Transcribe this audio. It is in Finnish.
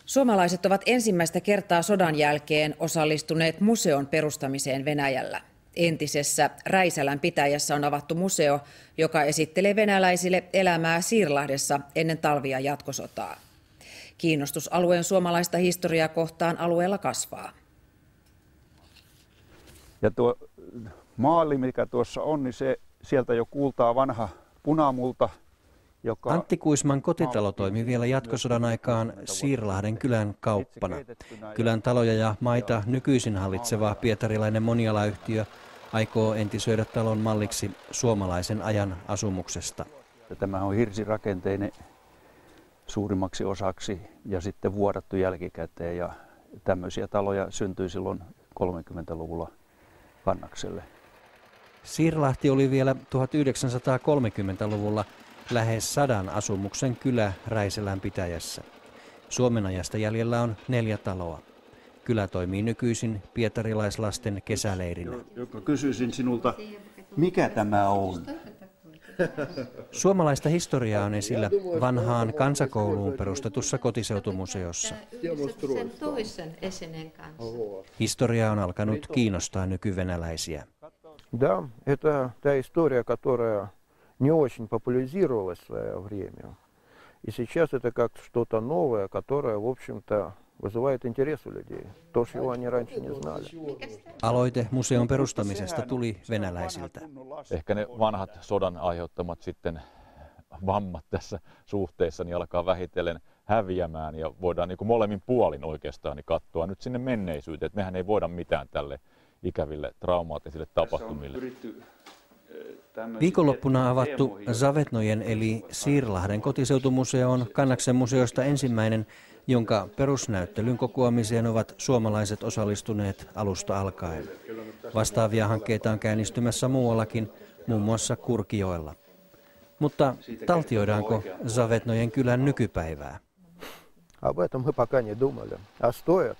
Suomalaiset ovat ensimmäistä kertaa sodan jälkeen osallistuneet museon perustamiseen Venäjällä. Entisessä Räisälän pitäjässä on avattu museo, joka esittelee venäläisille elämää Siirlahdessa ennen talvi- ja jatkosotaa. Kiinnostus alueen suomalaista historiaa kohtaan alueella kasvaa. Ja tuo maali, mikä tuossa on, niin sieltä jo kuultaa vanha punamulta. Antti Kuisman kotitalo toimi vielä jatkosodan aikaan Siirlahden kylän kauppana. Kylän taloja ja maita nykyisin hallitseva pietarilainen monialayhtiö aikoo entisöidä talon malliksi suomalaisen ajan asumuksesta. Tämä on hirsirakenteinen suurimmaksi osaksi ja sitten vuodattu jälkikäteen, ja tämmöisiä taloja syntyi silloin 30-luvulla Kannakselle. Siirlahti oli vielä 1930-luvulla lähes 100 asumuksen kylä Räisälän pitäjässä. Suomen ajasta jäljellä on 4 taloa. Kylä toimii nykyisin pietarilaislasten kesäleirinä. Kysyisin sinulta, mikä tämä on? Suomalaista historiaa on esillä vanhaan kansakouluun perustetussa kotiseutumuseossa. Historia on alkanut kiinnostaa nykyvenäläisiä. Да, это та история, которая не очень популяризировалась в свое время. И сейчас это как что-то новое, которое, в общем-то, вызывает интерес у людей. То, чего они раньше не знали. Aloite museon perustamisesta tuli venäläisiltä. Ehkä ne vanhat sodan aiheuttamat sitten vammat tässä suhteessa niin alkaa vähitellen häviämään ja voidaan niin kuin molemmin puolin oikeastaan niin katsoa nyt sinne menneisyyteen, että mehän ei voida mitään tälle ikäville traumaattisille tapahtumille. Viikonloppuna avattu Zavetnojen eli Siirlahden kotiseutumuseo on Kannaksen museosta ensimmäinen, jonka perusnäyttelyn kokoamiseen ovat suomalaiset osallistuneet alusta alkaen. Vastaavia hankkeita on käynnistymässä muuallakin, muun muassa Kurkijoella. Mutta taltioidaanko Zavetnojen kylän nykypäivää? Об этом мы пока не думали. А стоит.